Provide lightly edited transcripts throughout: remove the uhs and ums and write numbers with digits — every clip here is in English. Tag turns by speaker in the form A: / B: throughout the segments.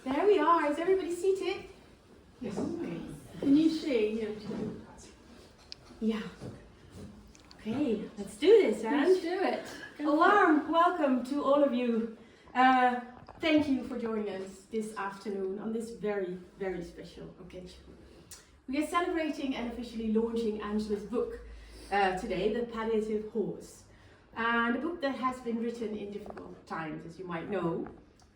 A: There we are. Is everybody seated? Yes. Can you see? Yeah. Okay, let's do this, Anne.
B: Let's do it.
A: A warm welcome to all of you. Thank you for joining us this afternoon on this very, very special occasion. We are celebrating and officially launching Angela's book today, The Palliative Horse. And a book that has been written in difficult times, as you might know.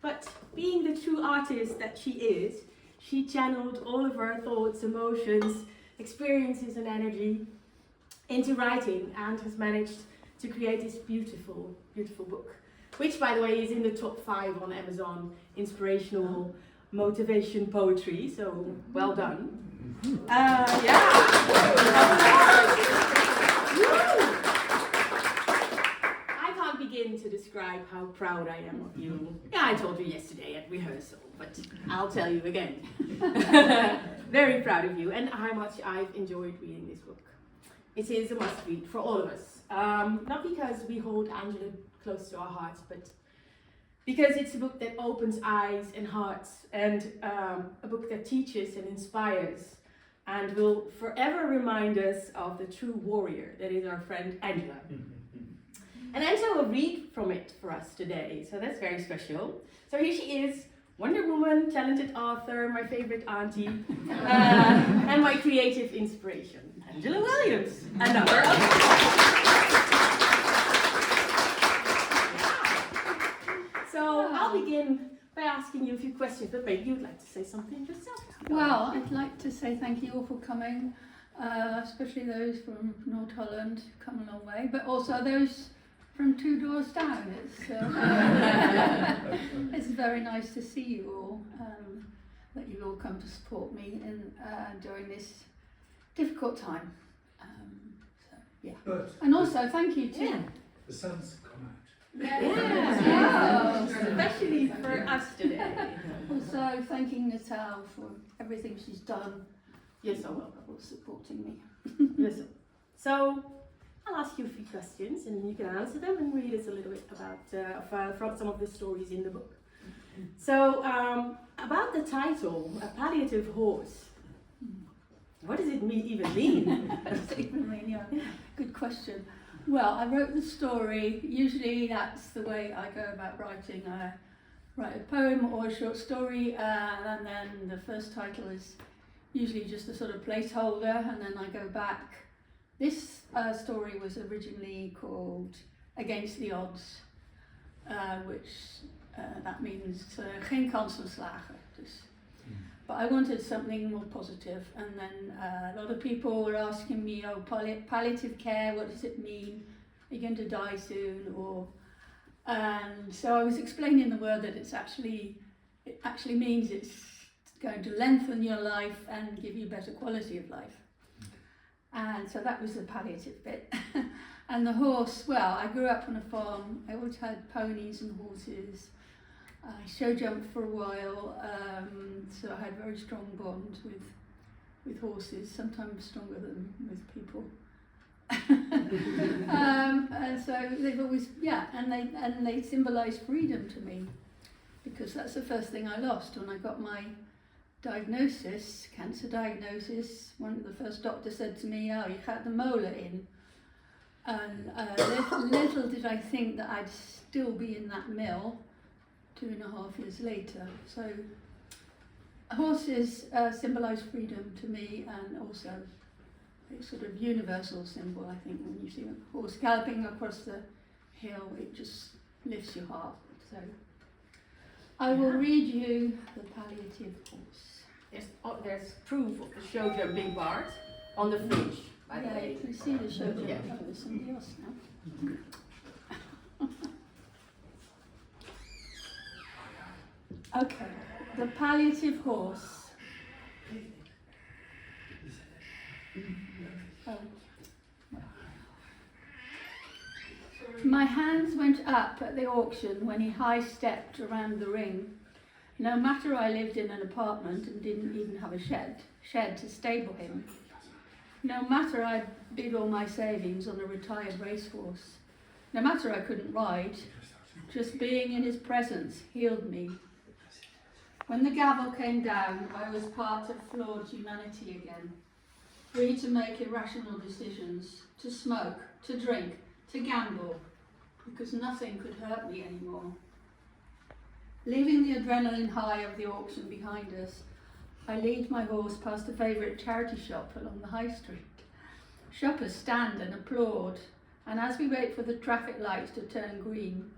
A: But being the true artist that she is, she channeled all of her thoughts, emotions, experiences and energy into writing and has managed to create this beautiful, beautiful book. Which, by the way, is in the top 5 on Amazon, inspirational motivation poetry, so well done. I can't begin to describe how proud I am of you. Yeah, I told you yesterday at rehearsal, but I'll tell you again. Very proud of you and how much I've enjoyed reading this book. It is a must-read for all of us. Not because we hold Angela close to our hearts, but because it's a book that opens eyes and hearts, and a book that teaches and inspires and will forever remind us of the true warrior that is our friend Angela. And Angela will read from it for us today, so that's very special. So here she is, Wonder Woman, talented author, my favorite auntie, and my creative inspiration, Angela Williams. Another. So I'll begin by asking you a few questions, but maybe you'd like to say something yourself.
B: Well, I'd like to say thank you all for coming, especially those from North Holland, come a long way, but also those from 2 doors down. It's very nice to see you all, that you've all come to support me during this difficult time. So, yeah.
C: But
B: and also thank you too.
C: the sun's come out.
B: Yeah.
A: Especially for us today.
B: Also thanking Natal for everything she's done.
A: Yes, I will.
B: For supporting me.
A: Yes. So I'll ask you a few questions and you can answer them and read us a little bit about from some of the stories in the book. So about the title, A Palliative Horse. What does it even mean?
B: Yeah. Good question. Well, I wrote the story. Usually that's the way I go about writing. I write a poem or a short story, and then the first title is usually just a sort of placeholder, and then I go back. This story was originally called Against the Odds, which that means geen kans van slagen. But I wanted something more positive, and then a lot of people were asking me, oh, palliative care, what does it mean? Are you going to die soon? And so I was explaining the word that it actually means it's going to lengthen your life and give you better quality of life. And so that was the palliative bit. And the horse, well, I grew up on a farm. I always had ponies and horses. I show jumped for a while, so I had a very strong bond with horses, sometimes stronger than with people. And so they've always, and they symbolise freedom to me, because that's the first thing I lost when I got my diagnosis, cancer diagnosis. One of the first doctors said to me, oh, you had the molar in. And little did I think that I'd still be in that mill 2.5 years later. So horses symbolise freedom to me, and also a sort of universal symbol. I think when you see a horse galloping across the hill, it just lifts your heart. So I will read you The Palliative Horse.
A: There's proof of the show jumping part on the fridge, by the way.
B: You see the show jumping. Oh, there's somebody else now. Okay, The Palliative Horse. My hands went up at the auction when he high-stepped around the ring. No matter I lived in an apartment and didn't even have a shed to stable him. No matter I bid all my savings on a retired racehorse. No matter I couldn't ride, Just being in his presence healed me. When the gavel came down, I was part of flawed humanity again, free to make irrational decisions, to smoke, to drink, to gamble, because nothing could hurt me anymore. Leaving the adrenaline high of the auction behind us, I lead my horse past a favourite charity shop along the high street. Shoppers stand and applaud, and as we wait for the traffic lights to turn green,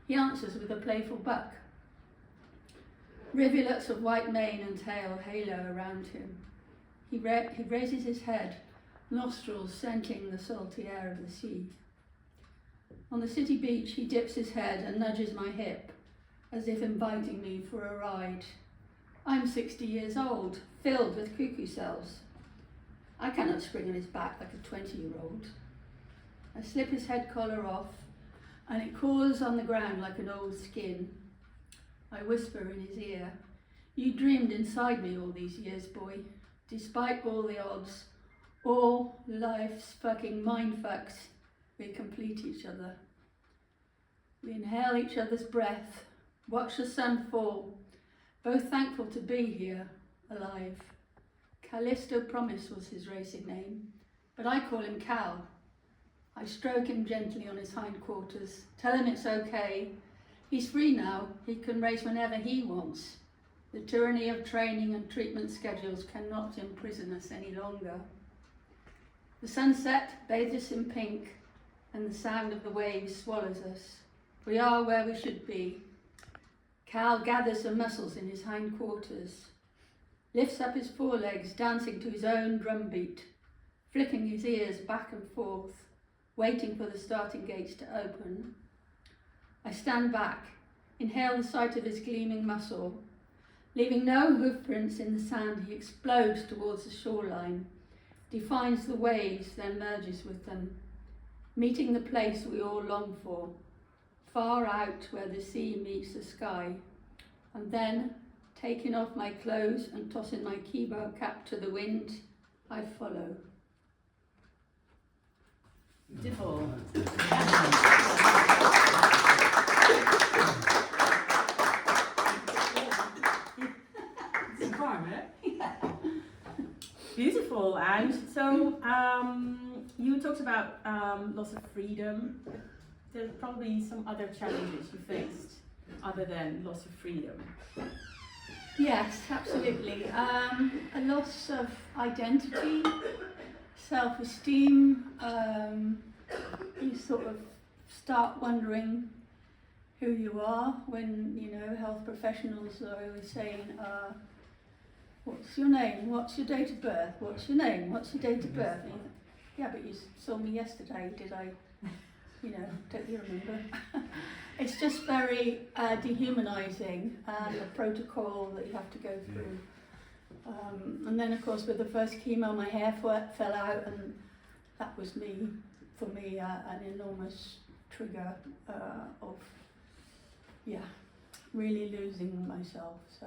B: he answers with a playful buck. Rivulets of white mane and tail halo around him. He raises his head, nostrils scenting the salty air of the sea. On the city beach, he dips his head and nudges my hip, as if inviting me for a ride. I'm 60 years old, filled with cuckoo cells. I cannot spring on his back like a 20-year-old. I slip his head collar off, and it cawls on the ground like an old skin. I whisper in his ear, "You dreamed inside me all these years, boy. Despite all the odds, all life's fucking mindfucks, we complete each other. We inhale each other's breath, watch the sun fall, both thankful to be here, alive." Callisto Promise was his racing name, but I call him Cal. I stroke him gently on his hindquarters, tell him it's okay. He's free now, he can race whenever he wants. The tyranny of training and treatment schedules cannot imprison us any longer. The sunset bathes us in pink, and the sound of the waves swallows us. We are where we should be. Cal gathers the muscles in his hindquarters, lifts up his forelegs, dancing to his own drumbeat, flicking his ears back and forth, waiting for the starting gates to open. I stand back, inhale the sight of his gleaming muscle. Leaving no hoofprints in the sand, he explodes towards the shoreline, defines the waves, then merges with them, meeting the place we all long for, far out where the sea meets the sky. And then, taking off my clothes and tossing my keyboard cap to the wind, I follow.
A: Beautiful. It's warm, eh?
B: Yeah.
A: Beautiful. And so you talked about loss of freedom. There's probably some other challenges you faced other than loss of freedom.
B: Yes, absolutely. A loss of identity, self-esteem. You sort of start wondering who you are when, you know, health professionals are always saying, what's your name? What's your date of birth? What's your name? What's your date of birth? And you think, yeah, but you saw me yesterday. Did I, you know, don't you remember? It's just very dehumanising, and a protocol that you have to go through. And then, of course, with the first chemo, my hair fell out, and that was for me, an enormous trigger of, really losing myself. So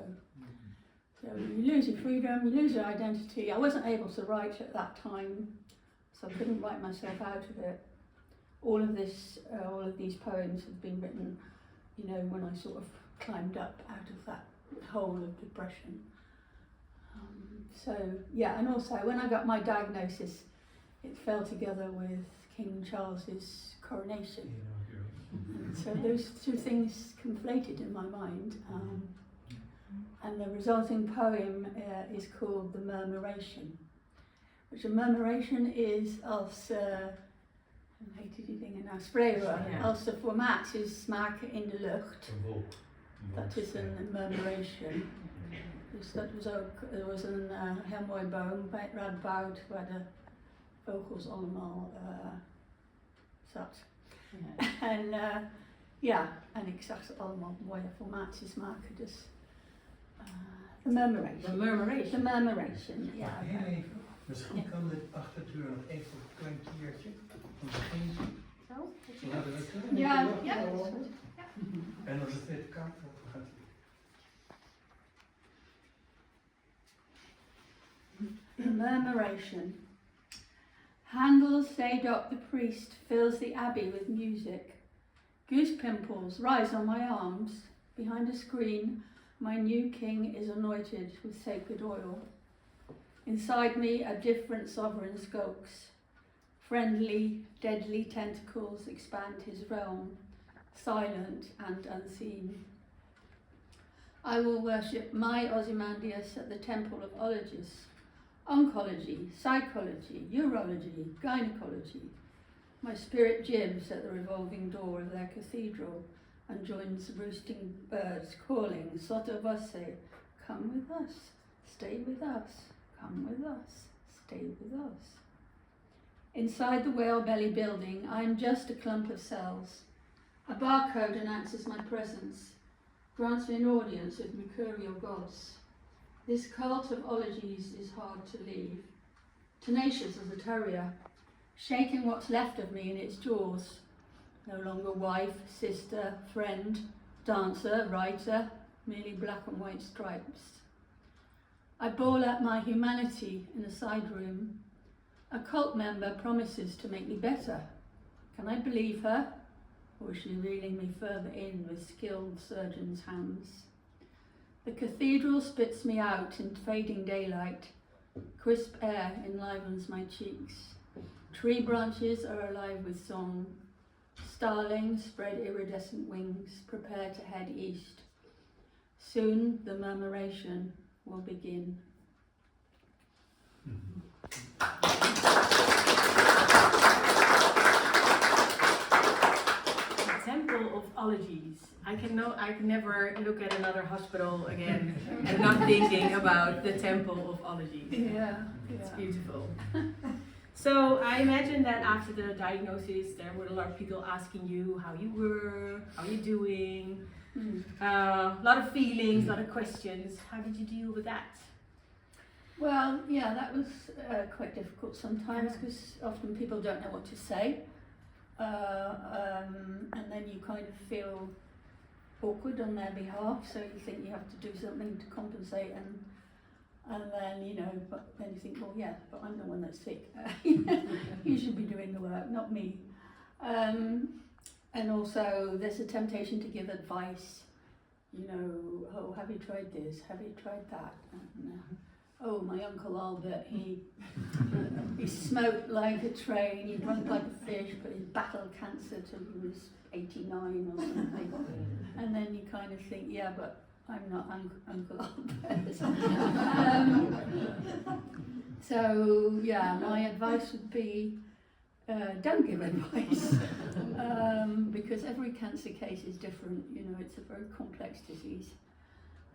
B: you lose your freedom, you lose your identity. I wasn't able to write at that time, so I couldn't write myself out of it. All of these poems have been written, you know, when I sort of climbed up out of that hole of depression. And also when I got my diagnosis, it fell together with King Charles's coronation. And so those two things conflated in my mind. And the resulting poem is called The Murmuration, which a murmuration is als... Hoe heet die dingen nou? Spreeuwen.
A: Ja.
B: Als de formaties smaken in de lucht. Dat is een murmuration. Dus dat was ook, er was een heel mooi boom bij het Radboud waar de vogels allemaal zat.
A: Ja.
B: En ik zag ze allemaal mooie formaties maken, dus the murmuration.
A: The murmuration.
B: The murmuration, ja.
C: Heel even, misschien kan de achterdeur nog even een klein keertje.
A: Zo?
B: Ja, ja, dat is goed. Ja.
C: En als het weer koud wordt, dan gaat
B: The Murmuration. Handel's Zadok the priest fills the abbey with music. Goose pimples rise on my arms. Behind a screen, my new king is anointed with sacred oil. Inside me, a different sovereign skulks. Friendly, deadly tentacles expand his realm, silent and unseen. I will worship my Ozymandias at the temple of ologists, oncology, psychology, urology, gynecology. My spirit jibs at the revolving door of their cathedral and joins roosting birds calling, Sotto voce, come with us, stay with us, come with us, stay with us. Inside the whale belly building, I am just a clump of cells. A barcode announces my presence, grants me an audience with mercurial gods. This cult of ologies is hard to leave. Tenacious as a terrier, shaking what's left of me in its jaws. No longer wife, sister, friend, dancer, writer, merely black and white stripes. I bawl out my humanity in a side room. A cult member promises to make me better. Can I believe her? Or is she reeling me further in with skilled surgeon's hands? The cathedral spits me out in fading daylight. Crisp air enlivens my cheeks. Tree branches are alive with song. Starlings spread iridescent wings, prepare to head east. Soon the murmuration will begin.
A: Temple of Ologies. I can never look at another hospital again and not thinking about the Temple of Ologies.
B: Yeah,
A: It's beautiful. So I imagine that after the diagnosis, there were a lot of people asking you how you were, how you're doing, a lot of feelings, a lot of questions. How did you deal with that?
B: Well, yeah, that was quite difficult sometimes because often people don't know what to say. And then you kind of feel awkward on their behalf, so you think you have to do something to compensate, and then but then you think, well, yeah, but I'm the one that's sick. You should be doing the work, not me. And also there's a temptation to give advice. Oh, have you tried this? Have you tried that? And, oh, my Uncle Albert, he smoked like a train, he drank like a fish, but he battled cancer till he was 89 or something. And then you kind of think, yeah, but I'm not Uncle Albert. So, yeah, my advice would be, don't give advice, because every cancer case is different. It's a very complex disease.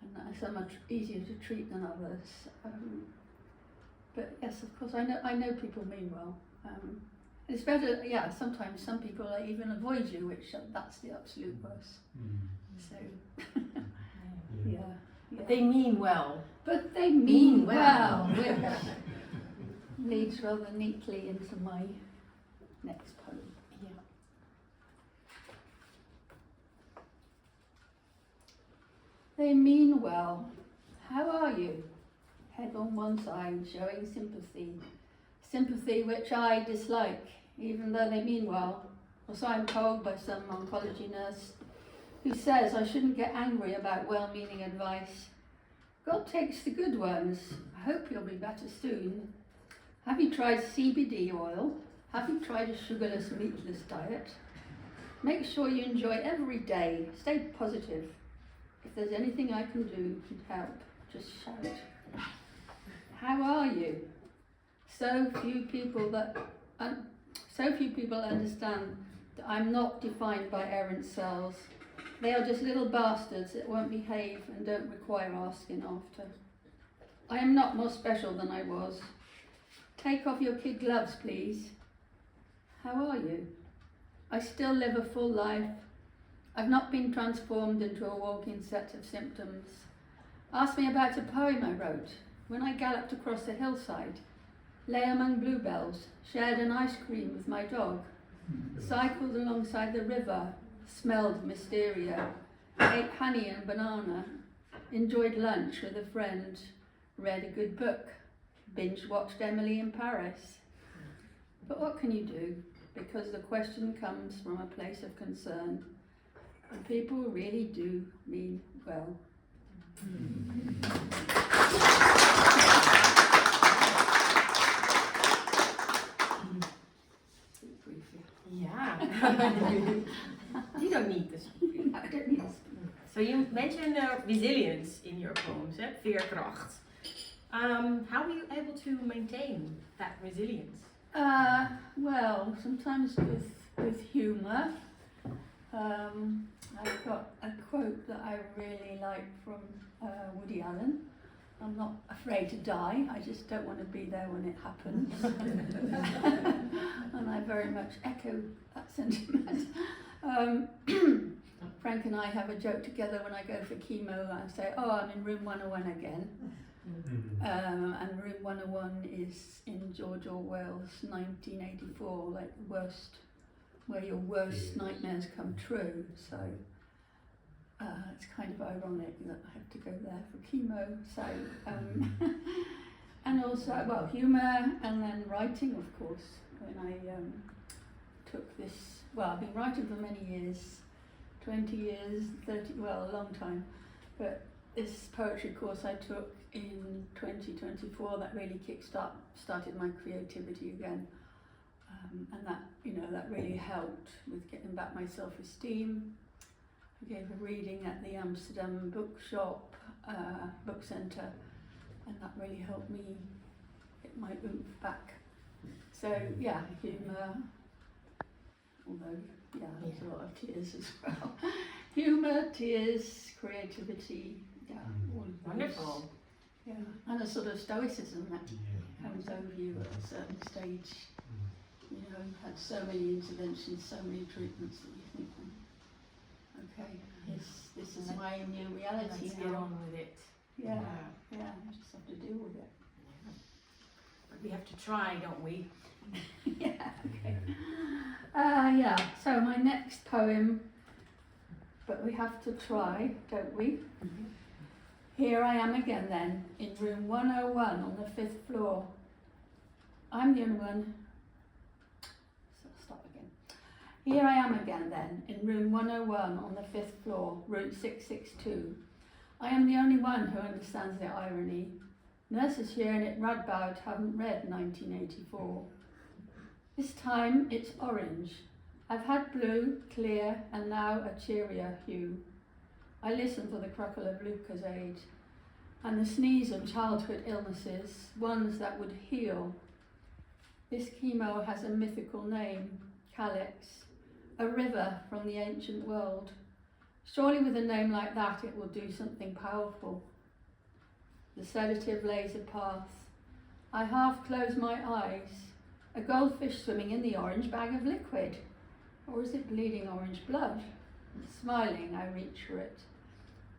B: And so much easier to treat than others. But yes, of course, I know people mean well. It's better, yeah, sometimes some people even avoid you, which that's the absolute worst. So, yeah.
A: But they mean well.
B: But they mean well, which leads rather neatly into my next poem. They mean well. How are you? Head on one side, showing sympathy. Sympathy which I dislike, even though they mean well. Or so I'm told by some oncology nurse who says I shouldn't get angry about well-meaning advice. God takes the good ones. I hope you'll be better soon. Have you tried CBD oil? Have you tried a sugarless, meatless diet? Make sure you enjoy every day. Stay positive. If there's anything I can do to help, just shout. How are you? So few people understand that I'm not defined by errant cells. They are just little bastards that won't behave and don't require asking after. I am not more special than I was. Take off your kid gloves, please. How are you? I still live a full life. I've not been transformed into a walking set of symptoms. Ask me about a poem I wrote when I galloped across a hillside, lay among bluebells, shared an ice cream with my dog, cycled alongside the river, smelled mysteria, ate honey and banana, enjoyed lunch with a friend, read a good book, binge-watched Emily in Paris. But what can you do? Because the question comes from a place of concern. And people really do mean well.
A: Yeah. You don't need this.
B: I don't need this.
A: So you mentioned resilience in your poems, veerkracht. How are you able to maintain that resilience?
B: Well, sometimes with humour. I've got a quote that I really like from Woody Allen. I'm not afraid to die, I just don't want to be there when it happens. And I very much echo that sentiment. Frank and I have a joke together when I go for chemo. I say, oh, I'm in room 101 again. And room 101 is in George Orwell's 1984, like the worst, where your worst nightmares come true. So it's kind of ironic that I have to go there for chemo. So and also, well, humour and then writing, of course. When I took this, well, I've been writing for many years, 20 years, 30, well, a long time. But this poetry course I took in 2024 that really started my creativity again. And that, you know, that really helped with getting back my self-esteem. I gave a reading at the Amsterdam bookshop, book centre, and that really helped me get my oomph back. So yeah, humour, although yeah, there's a lot of tears as well. Humour, tears, creativity, yeah, all of those.
A: Wonderful.
B: Yeah, and a sort of stoicism that comes over you at a certain stage. You know, had so many interventions, so many treatments that you think, okay, this is my new reality
A: Let's
B: now.
A: get on with it.
B: Yeah, yeah, you just have to deal with it.
A: But we have to try, don't we?
B: Yeah, okay. Yeah, so my next poem, but we have to try, don't we? Here I am again then, in room 101 on the 5th floor. I'm the only one. Stop again. Here I am again then, in room 101 on the 5th floor, route 662. I am the only one who understands the irony. Nurses here and at Radboud haven't read 1984. This time it's orange. I've had blue, clear, and now a cheerier hue. I listen for the crackle of Lucozade and the sneeze of childhood illnesses, ones that would heal. This chemo has a mythical name, Calyx, a river from the ancient world. Surely with a name like that it will do something powerful. The sedative lays a path. I half close my eyes. A goldfish swimming in the orange bag of liquid. Or is it bleeding orange blood? Smiling, I reach for it,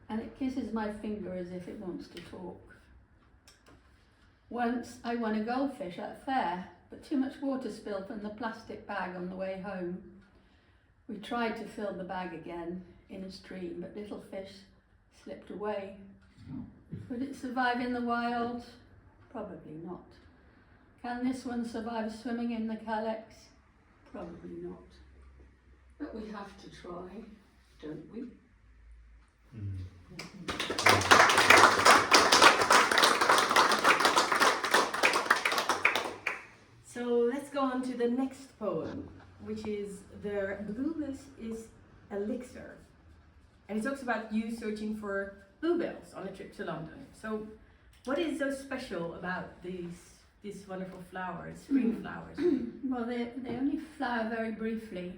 B: and it kisses my finger as if it wants to talk. Once I won a goldfish at a fair, but too much water spilled from the plastic bag on the way home. We tried to fill the bag again in a stream, but little fish slipped away. Would it survive in the wild? Probably not. Can this one survive swimming in the Calyx? Probably not. But we have to try, don't we?
A: So let's go on to the next poem, which is The Bluebells is Elixir. And it talks about you searching for bluebells on a trip to London. So what is so special about these wonderful flowers, spring flowers?
B: Well, they only flower very briefly,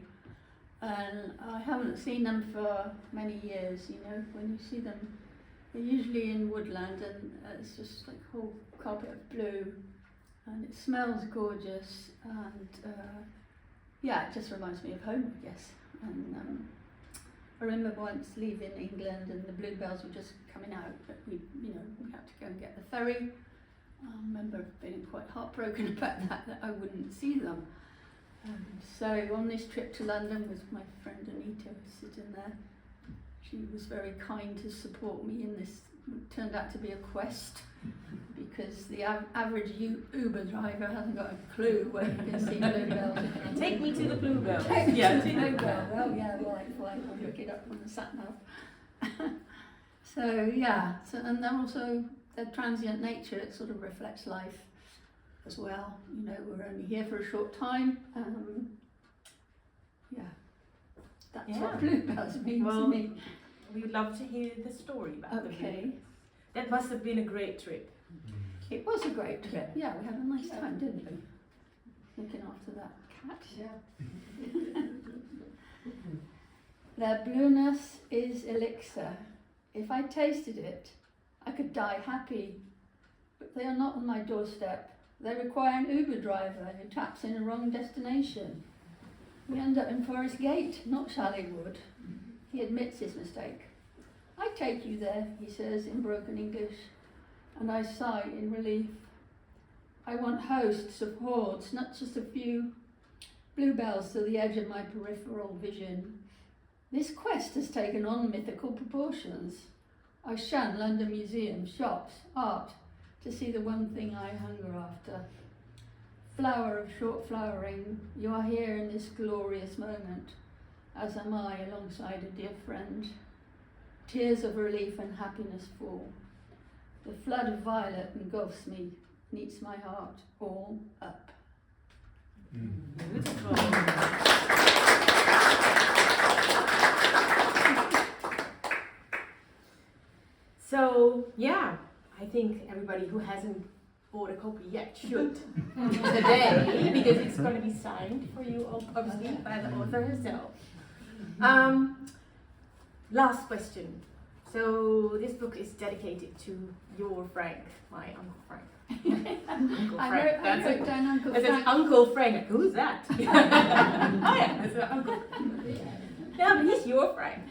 B: and I haven't seen them for many years. You know, when you see them, they're usually in woodland, and it's just like a whole carpet of blue, and it smells gorgeous, and yeah, it just reminds me of home, I guess. And I remember once leaving England, and the bluebells were just coming out, but we had to go and get the ferry. I remember feeling quite heartbroken about that I wouldn't see them. So on this trip to London with my friend Anita, who's sitting there, she was very kind to support me in this, what turned out to be a quest, to because the average Uber driver hasn't got a clue where you can see bluebells.
A: Take me to the bluebell.
B: Take me
A: Yeah.
B: to the bluebell. Oh yeah, right, I'll look it up on the sat nav. So yeah, and then also the transient nature, it sort of reflects life as well. You know, we're only here for a short time. Yeah, that's what bluebells mean to me.
A: We would love to hear the story about the
B: Okay.
A: bluebell. That must have been a great trip.
B: It was a great trip. Yeah, we had a nice time, didn't we? Looking after that cat.
D: Yeah.
B: Their blueness is elixir. If I tasted it, I could die happy. But they are not on my doorstep. They require an Uber driver who taps in a wrong destination. We end up in Forest Gate, not Shallywood. He admits his mistake. I take you there, he says in broken English, and I sigh in relief. I want hosts of hordes, not just a few bluebells to the edge of my peripheral vision. This quest has taken on mythical proportions. I shun London museums, shops, art, to see the one thing I hunger after. Flower of short flowering, you are here in this glorious moment, as am I alongside a dear friend. Tears of relief and happiness fall. The flood of violet engulfs me, meets my heart all up.
A: Beautiful. So, yeah, I think everybody who hasn't bought a copy yet should today, because it's going to be signed for you, obviously, by the author herself. Last question. So, this book is dedicated to your Frank, my Uncle Frank. Uncle
B: I
A: Frank.
B: wrote down Uncle
A: It says
B: Frank.
A: Uncle Frank. Who's that? Oh yeah, that's Uncle. Yeah, but he's your Frank.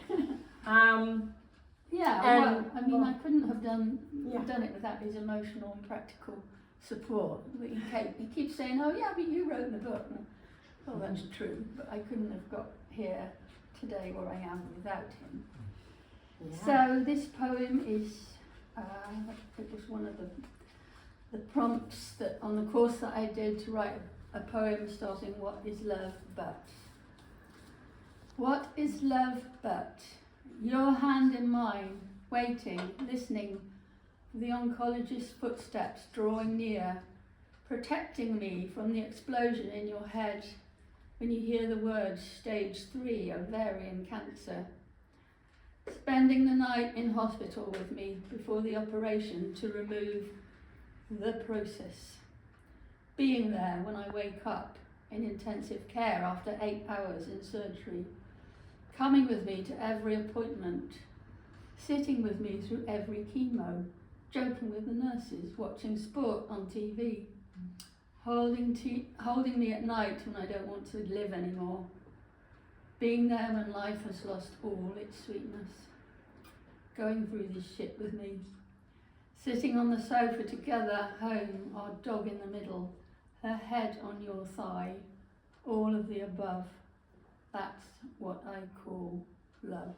B: Yeah,
A: And-
B: well, I mean, I couldn't have done
A: Yeah.
B: it without his emotional and practical support. He keeps saying, "Oh yeah, but you wrote the book." Well, that's true, but I couldn't have got here today where I am without him. So this poem is, it was one of the prompts that on the course that I did to write a poem starting, "What is love but?" What is love but? Your hand in mine, waiting, listening for the oncologist's footsteps drawing near, protecting me from the explosion in your head when you hear the words stage 3 ovarian cancer. Spending the night in hospital with me before the operation to remove the process. Being there when I wake up in intensive care after 8 hours in surgery. Coming with me to every appointment, sitting with me through every chemo, joking with the nurses, watching sport on TV, holding me at night when I don't want to live anymore, being there when life has lost all its sweetness, going through this shit with me, sitting on the sofa together, home, our dog in the middle, her head on your thigh, all of the above. That's what I call love.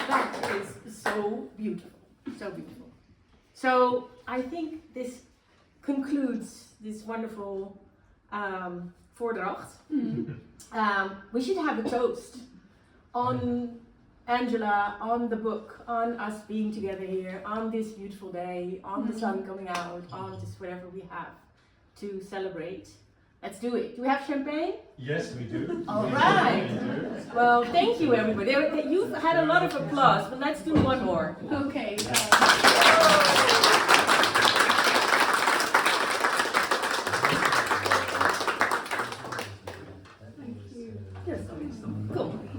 A: That is so beautiful, so beautiful. So I think this concludes this wonderful voordracht. We should have a toast on Angela, on the book, on us being together here, on this beautiful day, on the sun coming out, on just whatever we have to celebrate. Let's do it. Do we have champagne?
E: Yes, we do.
A: All right.
E: We do.
A: Well, thank you everybody. You've had a lot of applause, but let's do one more.
B: Okay.